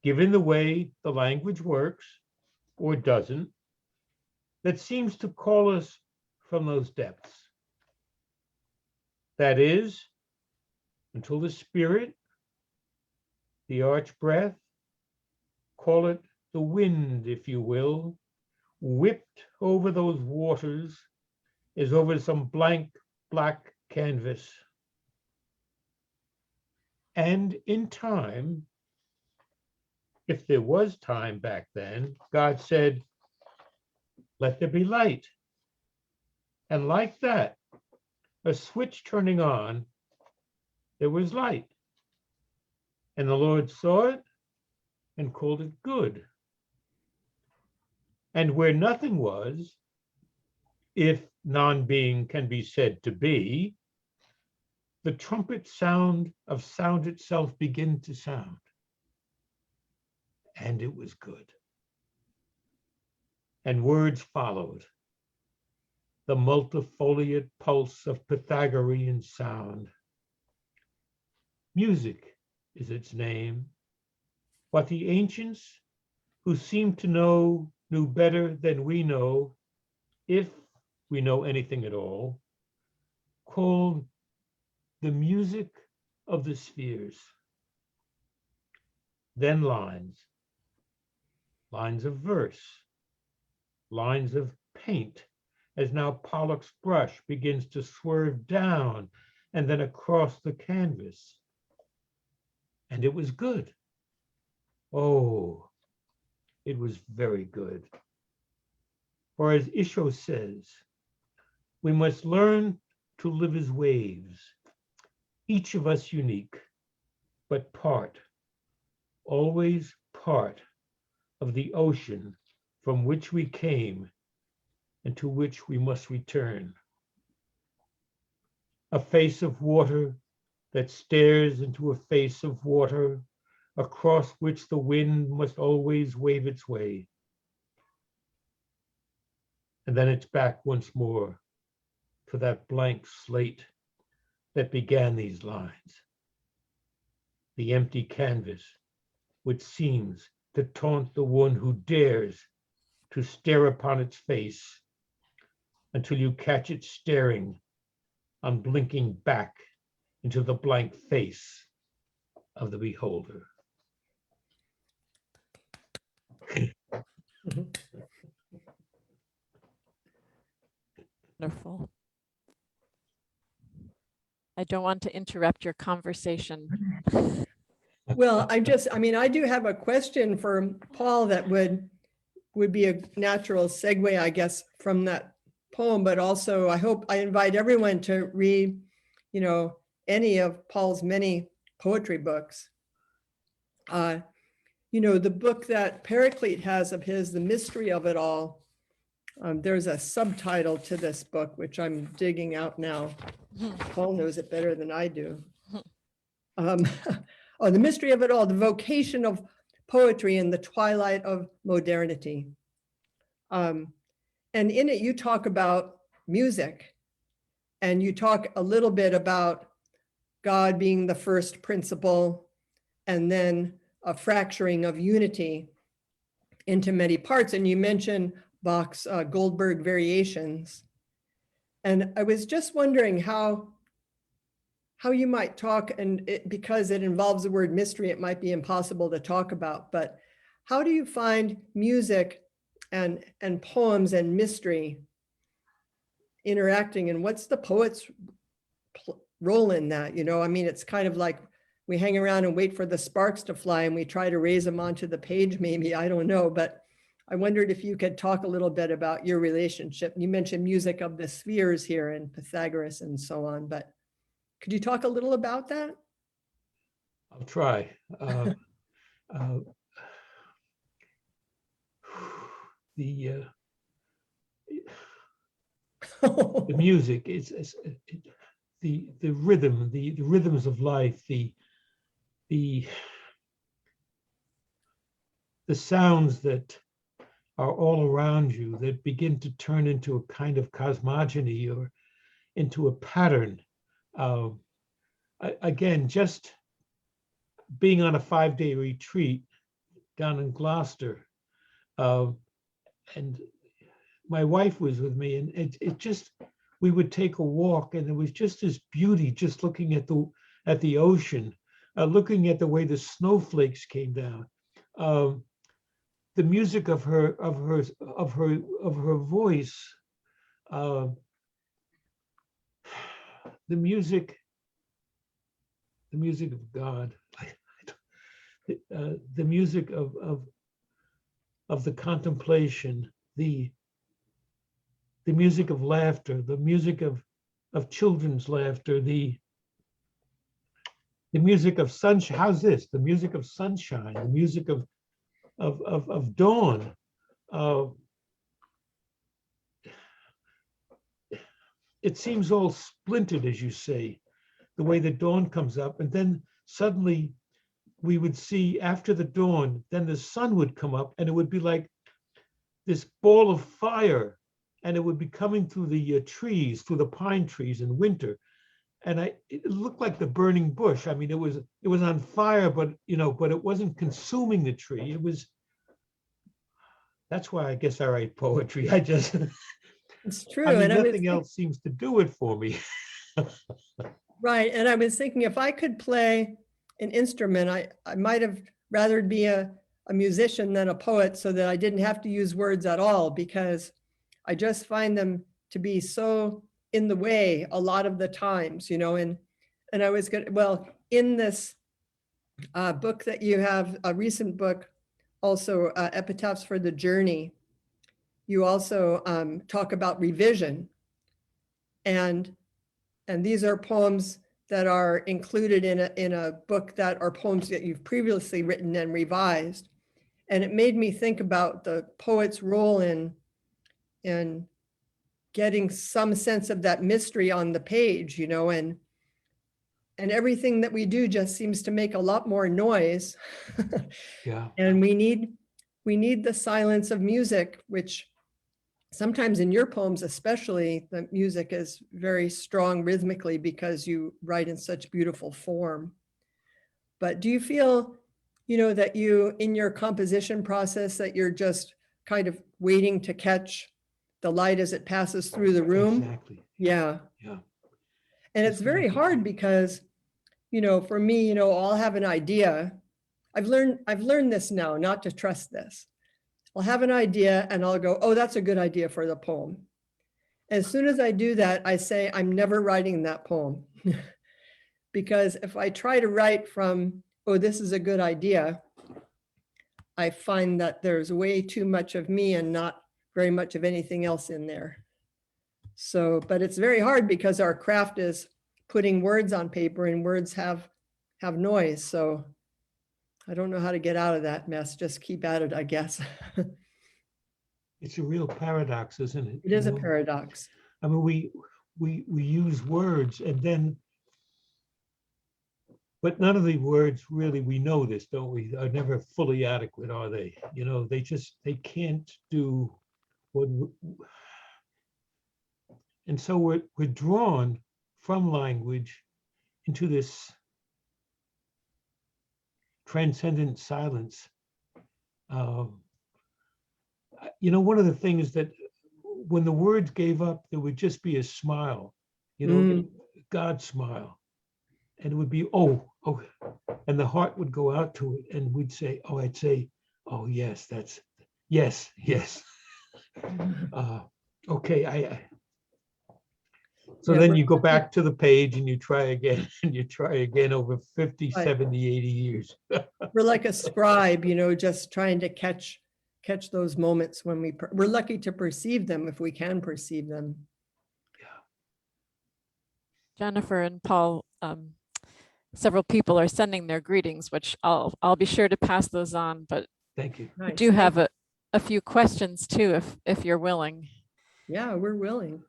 given the way the language works, or doesn't, that seems to call us from those depths. That is, until the Spirit, the arch breath, call it the wind, if you will, whipped over those waters as over some blank black canvas. And in time, if there was time back then, God said, let there be light. And like that, a switch turning on, there was light. And the Lord saw it and called it good. And where nothing was, if non-being can be said to be, the trumpet sound of sound itself began to sound. And it was good. And words followed, the multifoliate pulse of Pythagorean sound. Music is its name. What the ancients, who seem to know, knew better than we know, if we know anything at all, called the music of the spheres. Then lines of verse, lines of paint, as now Pollock's brush begins to swerve down and then across the canvas. And it was good. Oh, it was very good. For as Isho says, we must learn to live as waves, each of us unique, but part, always part of the ocean from which we came and to which we must return. A face of water that stares into a face of water across which the wind must always wave its way. And then it's back once more to that blank slate that began these lines. The empty canvas, which seems to taunt the one who dares to stare upon its face until you catch it staring, unblinking back into the blank face of the beholder. Wonderful. I don't want to interrupt your conversation. Well, I mean, I do have a question for Paul that would be a natural segue, I guess, from that poem, but also I invite everyone to read, any of Paul's many poetry books. The book that Paraclete has of his, The Mystery of It All, there's a subtitle to this book, which I'm digging out now. Paul knows it better than I do. The Mystery of It All, the vocation of poetry in the twilight of modernity. And in it, you talk about music, and you talk a little bit about God being the first principle, and then a fracturing of unity into many parts. And you mention Bach's Goldberg variations. And I was just wondering how you might talk, and because it involves the word mystery, it might be impossible to talk about, but how do you find music and poems and mystery interacting, and what's the poet's role in that? I mean, it's kind of like we hang around and wait for the sparks to fly and we try to raise them onto the page, maybe, I don't know, but I wondered if you could talk a little bit about your relationship. You mentioned music of the spheres here and Pythagoras and so on, but could you talk a little about that? I'll try. The music, the rhythm, the rhythms of life, the sounds that are all around you that begin to turn into a kind of cosmogony or into a pattern. Again, just being on a 5-day retreat down in Gloucester, and my wife was with me, and it just, we would take a walk, and there was just this beauty, just looking at the ocean, looking at the way the snowflakes came down. The music of her voice, the music of God, the music of the contemplation, the music of laughter, the music of children's laughter, the music of sunshine. How's this? The music of sunshine, the music of dawn. It seems all splintered, as you say, the way the dawn comes up, and then suddenly we would see, after the dawn, then the sun would come up, and it would be like this ball of fire, and it would be coming through the trees, through the pine trees in winter. And it looked like the burning bush. I mean, it was on fire, but it wasn't consuming the tree. That's why I guess I write poetry. It's true. I mean, and nothing else seems to do it for me. Right. And I was thinking, if I could play an instrument, I might have rather be a musician than a poet, so that I didn't have to use words at all, because I just find them to be so in the way a lot of the times, and I was good. Well, in this book that you have, a recent book, also Epitaphs for the Journey, you also talk about revision, and these are poems that are included in a book that are poems that you've previously written and revised. And it made me think about the poet's role in getting some sense of that mystery on the page, and everything that we do just seems to make a lot more noise. Yeah. And we need the silence of music, which sometimes in your poems, especially, the music is very strong rhythmically because you write in such beautiful form. But do you feel, that you, in your composition process, that you're just kind of waiting to catch the light as it passes through the room. Exactly. Yeah. Yeah. And That's it's very wonderful. hard because, for me, I'll have an idea. I've learned this now, not to trust this. I'll have an idea and I'll go, oh, that's a good idea for the poem. As soon as I do that, I say, I'm never writing that poem. Because if I try to write from, oh, this is a good idea, I find that there's way too much of me and not very much of anything else in there. So, but it's very hard because our craft is putting words on paper, and words have noise. So I don't know how to get out of that mess. Just keep at it, I guess. It's a real paradox, isn't it? It is a paradox. I mean, we use words and then, but none of the words really, we know this, don't we, are never fully adequate, are they? They can't do what, and so we're drawn from language into this transcendent silence. One of the things that when the words gave up, there would just be a smile, God's smile. And it would be, oh, and the heart would go out to it and we'd say, I'd say, oh, yes, yes. Okay, so then you go back to the page and you try again and you try again over 50, Right. 70, 80 years. We're like a scribe, just trying to catch those moments when we're lucky to perceive them if we can perceive them. Jennifer and Paul, several people are sending their greetings, which I'll be sure to pass those on, but Thank you. we do have a few questions too, if you're willing. Yeah, we're willing.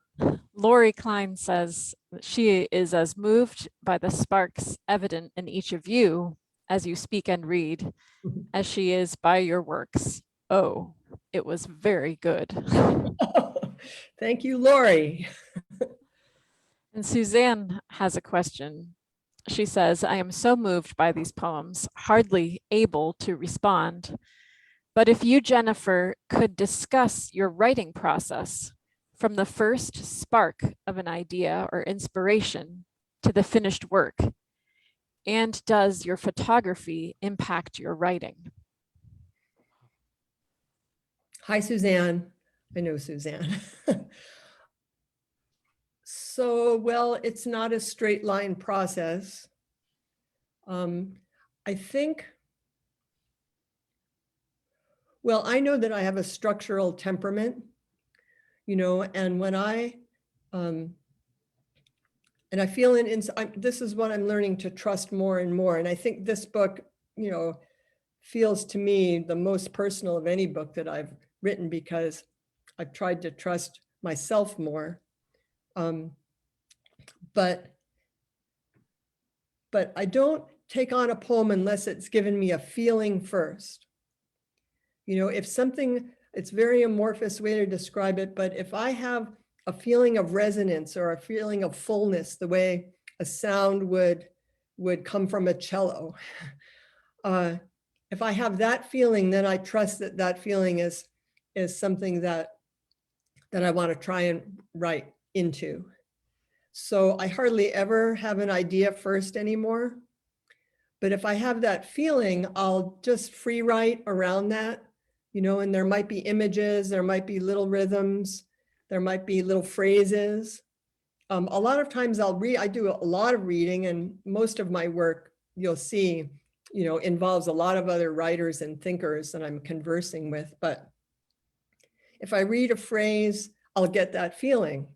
Lori Klein says that she is as moved by the sparks evident in each of you as you speak and read as she is by your works. Oh, it was very good. Thank you, Lori. And Suzanne has a question. She says, I am so moved by these poems, hardly able to respond. But if you, Jennifer, could discuss your writing process from the first spark of an idea or inspiration to the finished work, and does your photography impact your writing? Hi, Suzanne. I know Suzanne. So, well, it's not a straight line process. I think, well, I know that I have a structural temperament, and when and I feel this is what I'm learning to trust more and more. And I think this book, feels to me the most personal of any book that I've written because I've tried to trust myself more. But I don't take on a poem unless it's given me a feeling first. If something, it's very amorphous way to describe it, but if I have a feeling of resonance or a feeling of fullness, the way a sound would come from a cello, if I have that feeling, then I trust that feeling is something that I want to try and write into. So I hardly ever have an idea first anymore. But if I have that feeling, I'll just free write around that, and there might be images, there might be little rhythms, there might be little phrases. A lot of times I do a lot of reading, and most of my work, you'll see, involves a lot of other writers and thinkers that I'm conversing with. But if I read a phrase, I'll get that feeling.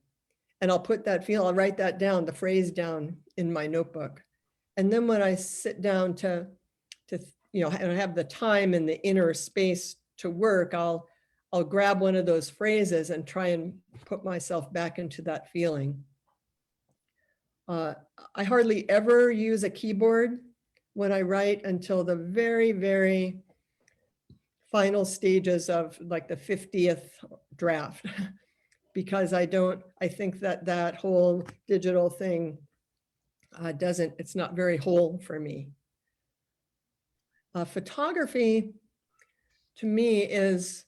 And I'll put that I'll write that down, the phrase down in my notebook. And then when I sit down to and I have the time and the inner space to work, I'll grab one of those phrases and try and put myself back into that feeling. I hardly ever use a keyboard when I write until the very, very final stages of like the 50th draft. Because I think that whole digital thing it's not very whole for me. Photography to me is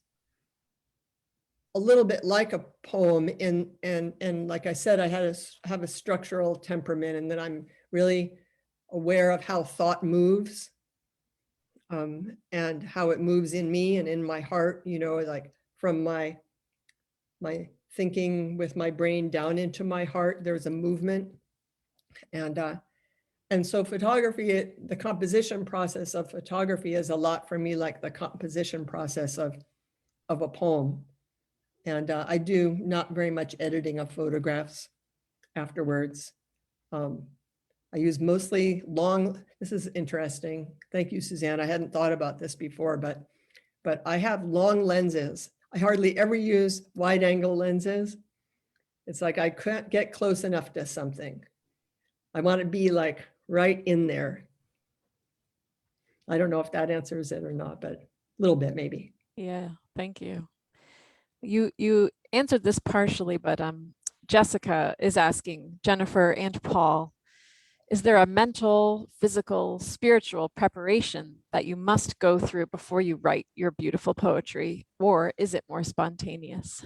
a little bit like a poem and like I said, I have a structural temperament, and that I'm really aware of how thought moves, and how it moves in me and in my heart, you know, like from my thinking with my brain down into my heart, there's a movement. And so photography, the composition process of photography is a lot for me like the composition process of a poem. And I do not very much editing of photographs afterwards. I use mostly long, this is interesting. Thank you, Suzanne. I hadn't thought about this before, but I have long lenses. I hardly ever use wide angle lenses. It's like I can't get close enough to something. I want to be like right in there. I don't know if that answers it or not, but a little bit maybe. Yeah, thank you. You answered this partially, but Jessica is asking Jennifer and Paul, is there a mental, physical, spiritual preparation that you must go through before you write your beautiful poetry, or is it more spontaneous?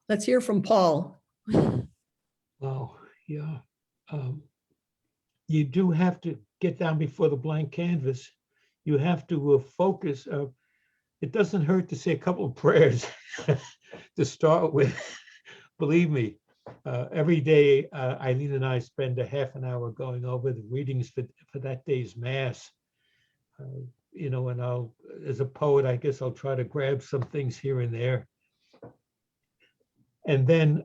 Let's hear from Paul. Oh, yeah. You do have to get down before the blank canvas. You have to focus. It doesn't hurt to say a couple of prayers to start with. Believe me, every day, Eileen and I spend a half an hour going over the readings for that day's mass. You know, and I'll, as a poet, I guess I'll try to grab some things here and there. And then,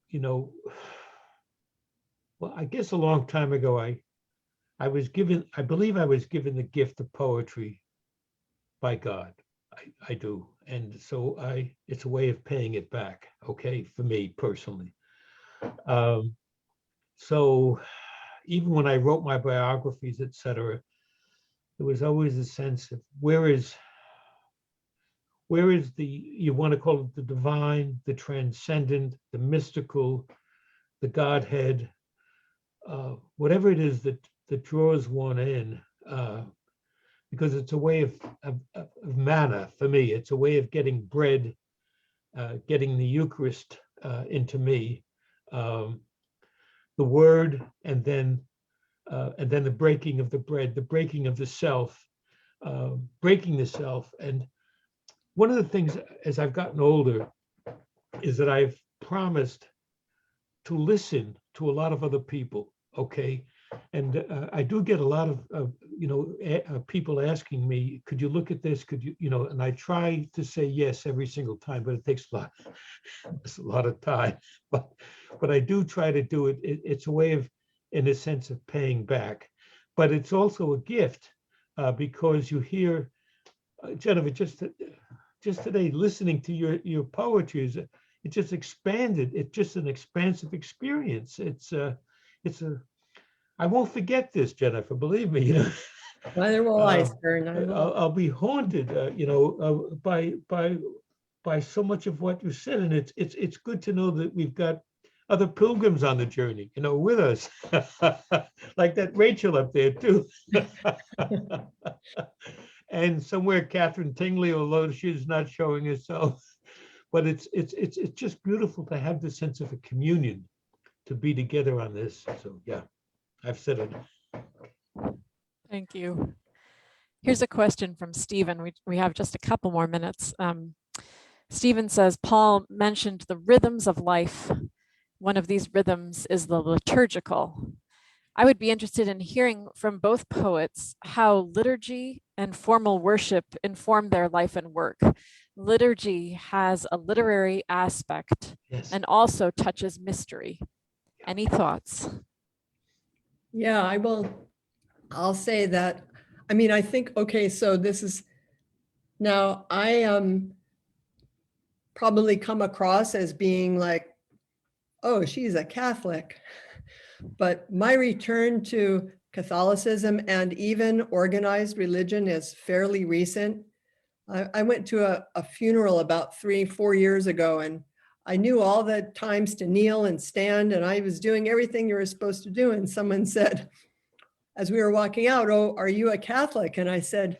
you know, well, I guess a long time ago, I believe I was given the gift of poetry by God. I do. And so it's a way of paying it back, okay, for me personally. So even when I wrote my biographies, etc., there was always a sense of where is the, you want to call it the divine, the transcendent, the mystical, the Godhead, whatever it is that draws one in, because it's a way of manna for me. It's a way of getting bread, getting the Eucharist into me, the word, and then the breaking of the bread, the breaking of the self, breaking the self. And one of the things as I've gotten older is that I've promised to listen to a lot of other people, okay? And I do get a lot of you know, people asking me, could you look at this? Could you, you know, and I try to say yes every single time, but it takes it's a lot of time. But I do try to do it. It's a way of, in a sense, of paying back. But it's also a gift because you hear, Jennifer, just today, listening to your poetry, it just expanded. It's just an expansive experience. It's a I won't forget this, Jennifer, believe me. You know, Neither will I, sir. I'll be haunted, you know, by so much of what you said, and it's good to know that we've got other pilgrims on the journey, you know, with us, like that Rachel up there too, and somewhere Catherine Tingley, although she's not showing herself, but it's just beautiful to have the sense of a communion, to be together on this. So yeah. I've said it. Thank you. Here's a question from Stephen. We have just a couple more minutes. Stephen says, Paul mentioned the rhythms of life. One of these rhythms is the liturgical. I would be interested in hearing from both poets how liturgy and formal worship inform their life and work. Liturgy has a literary aspect, yes, and also touches mystery. Any thoughts? Yeah, I'll say that. I mean, I think, okay, so this is, now I probably come across as being like, oh, she's a Catholic. But my return to Catholicism and even organized religion is fairly recent. I went to a funeral about 3-4 years ago, and I knew all the times to kneel and stand, and I was doing everything you were supposed to do. And someone said, as we were walking out, oh, are you a Catholic? And I said,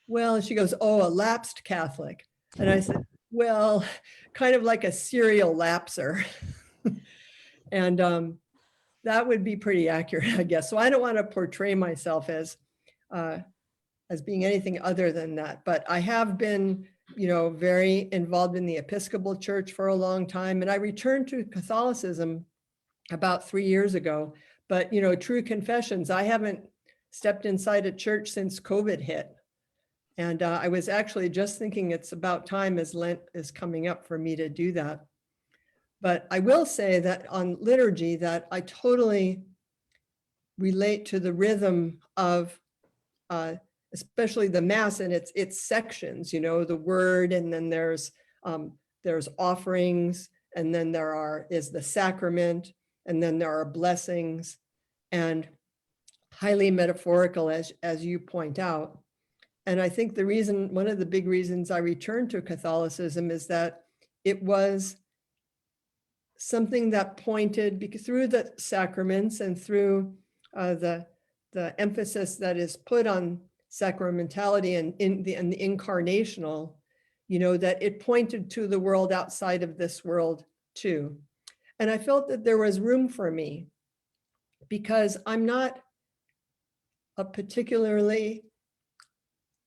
well, she goes, oh, a lapsed Catholic. And I said, well, kind of like a serial lapser. And that would be pretty accurate, I guess. So I don't want to portray myself as being anything other than that. But I have been, very involved in the Episcopal Church for a long time. And I returned to Catholicism about 3 years ago. But, true confessions, I haven't stepped inside a church since COVID hit. And I was actually just thinking it's about time, as Lent is coming up, for me to do that. But I will say that on liturgy, that I totally relate to the rhythm of especially the Mass and its sections, the word, and then there's offerings, and then is the sacrament, and then there are blessings, and highly metaphorical, as you point out. And I think one of the big reasons I returned to Catholicism is that it was something that pointed, because through the sacraments and through the emphasis that is put on sacramentality and in the incarnational, that it pointed to the world outside of this world too. And I felt that there was room for me, because I'm not a particularly,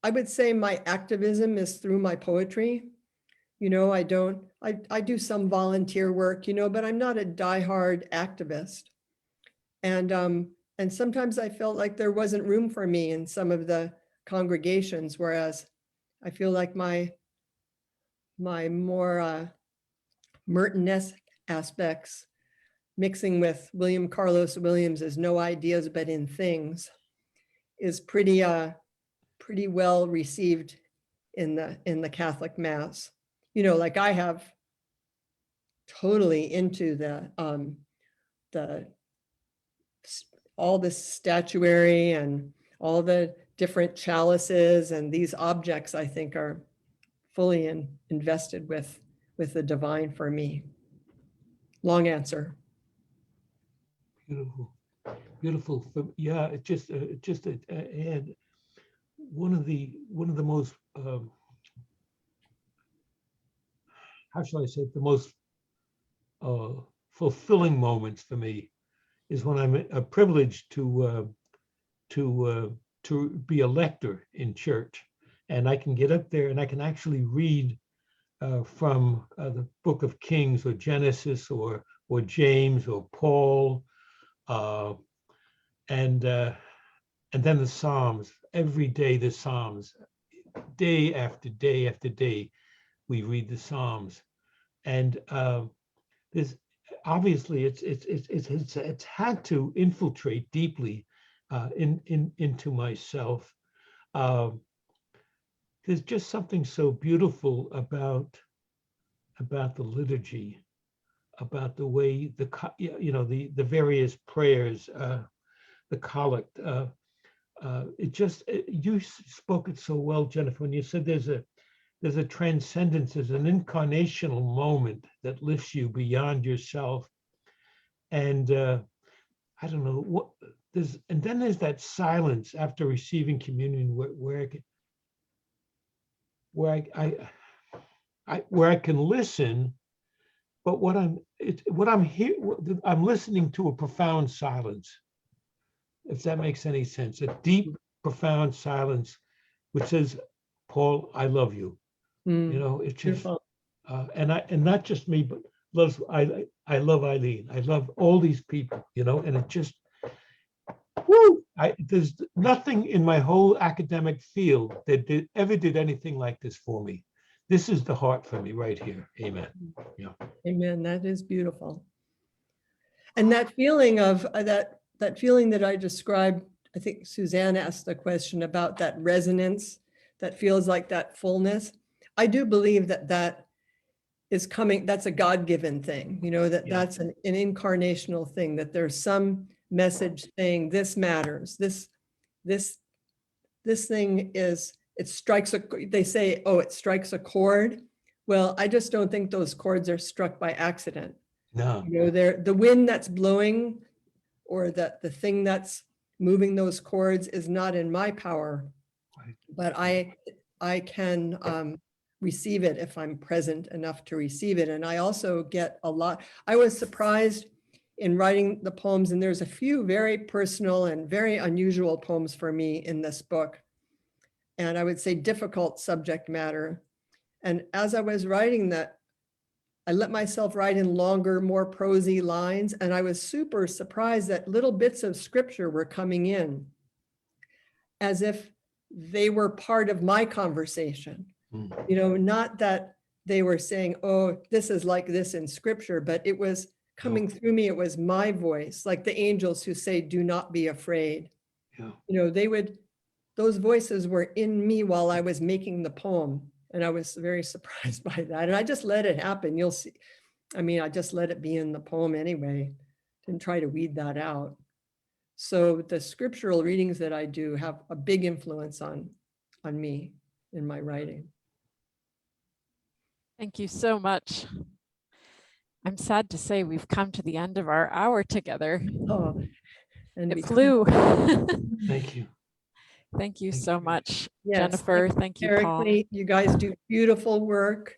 I would say my activism is through my poetry. I do some volunteer work, but I'm not a diehard activist. And sometimes I felt like there wasn't room for me in some of the congregations, whereas I feel like my more Merton-esque aspects, mixing with William Carlos Williams's "No Ideas But in Things," is pretty well received in the Catholic Mass. Like I have totally into all this statuary and all the different chalices, and these objects I think are fully invested with the divine for me. Long answer. Beautiful, beautiful. Yeah, just to add, one of the most how shall I say it, the most fulfilling moments for me is when I'm privileged to be a lector in church, and I can get up there and I can actually read from the Book of Kings or Genesis or James or Paul, and then the Psalms. Every day the Psalms, day after day after day, we read the Psalms, and there's obviously it's had to infiltrate deeply into myself. There's just something so beautiful about the liturgy, about the way the various prayers, the collect. You spoke it so well, Jennifer, when you said there's a transcendence, there's an incarnational moment that lifts you beyond yourself. And I don't know what and then there's that silence after receiving communion where I can listen, but I'm listening to a profound silence, if that makes any sense, a deep, profound silence, which says, Paul, I love you. It's just, and not just me, but I love Eileen. I love all these people, and it just, there's nothing in my whole academic field that ever did anything like this for me. This is the heart for me right here. Amen. Yeah. Amen. That is beautiful. And that feeling of that feeling that I described, I think Suzanne asked the question about that resonance that feels like that fullness. I do believe that is coming, that's a God-given thing, that's an incarnational thing, that there's some message saying this matters, this thing is, it strikes they say, oh, it strikes a chord. Well, I just don't think those chords are struck by accident. No. The wind that's blowing, or the thing that's moving those chords, is not in my power. Right. But I can receive it if I'm present enough to receive it. And I also get a lot. I was surprised in writing the poems, and there's a few very personal and very unusual poems for me in this book. And I would say difficult subject matter. And as I was writing that, I let myself write in longer, more prosy lines. And I was super surprised that little bits of scripture were coming in as if they were part of my conversation. You know, not that they were saying, oh, this is like this in scripture, but it was coming through me. It was my voice, like the angels who say, do not be afraid. Yeah. You know, those voices were in me while I was making the poem. And I was very surprised by that. And I just let it happen. You'll see. I mean, I just let it be in the poem anyway. Didn't try to weed that out. So the scriptural readings that I do have a big influence on me in my writing. Thank you so much. I'm sad to say we've come to the end of our hour together. Oh, and It flew. Thank you. Thank you Thank so you. much, yes, Jennifer. Thank you, Paul. Erically, you guys do beautiful work.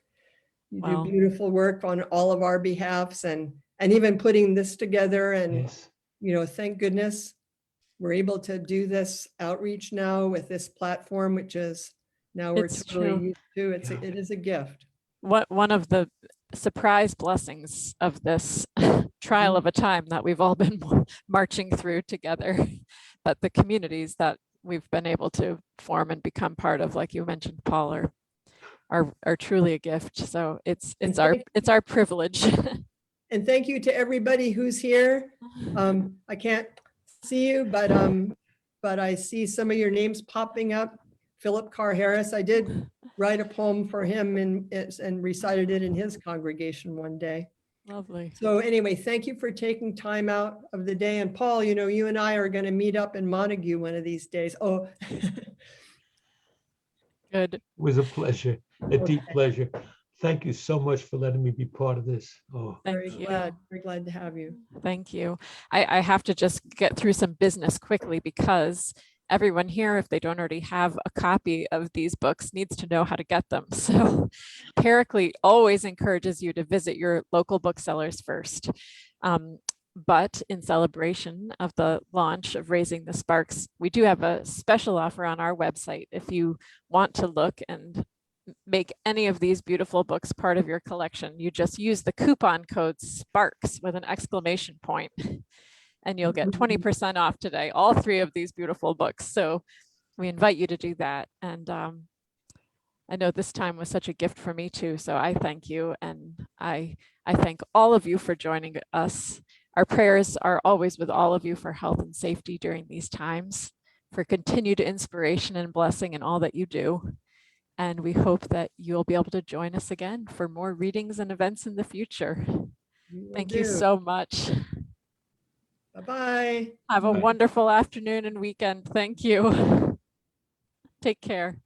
You Wow. do beautiful work on all of our behalfs, and even putting this together. And Yes. you know, thank goodness we're able to do this outreach now with this platform, which is now we're It's totally true. used to. Yeah. It is a gift. One of the surprise blessings of this trial of a time that we've all been marching through together, but the communities that we've been able to form and become part of, like you mentioned, Paul, are truly a gift. So it's our privilege. And thank you to everybody who's here. I can't see you, but I see some of your names popping up. Philip Carr Harris, I did write a poem for him and recited it in his congregation one day. Lovely. So anyway, thank you for taking time out of the day. And Paul, you know, you and I are going to meet up in Montague one of these days. Oh, Good. It was a pleasure, a deep Okay. pleasure. Thank you so much for letting me be part of this. Oh, Thank you. Very glad to have you. Thank you. I have to just get through some business quickly because everyone here, if they don't already have a copy of these books, needs to know how to get them. So Colloquy always encourages you to visit your local booksellers first. But in celebration of the launch of Raising the Sparks, we do have a special offer on our website. If you want to look and make any of these beautiful books part of your collection, you just use the coupon code SPARKS with an exclamation point, and you'll get 20% off today, all 3 of these beautiful books. So we invite you to do that. And I know this time was such a gift for me too. So I thank you. And I thank all of you for joining us. Our prayers are always with all of you for health and safety during these times, for continued inspiration and blessing in all that you do. And we hope that you'll be able to join us again for more readings and events in the future. Thank you so much. Bye-bye. Have a Bye. wonderful afternoon and weekend. Thank you. Take care.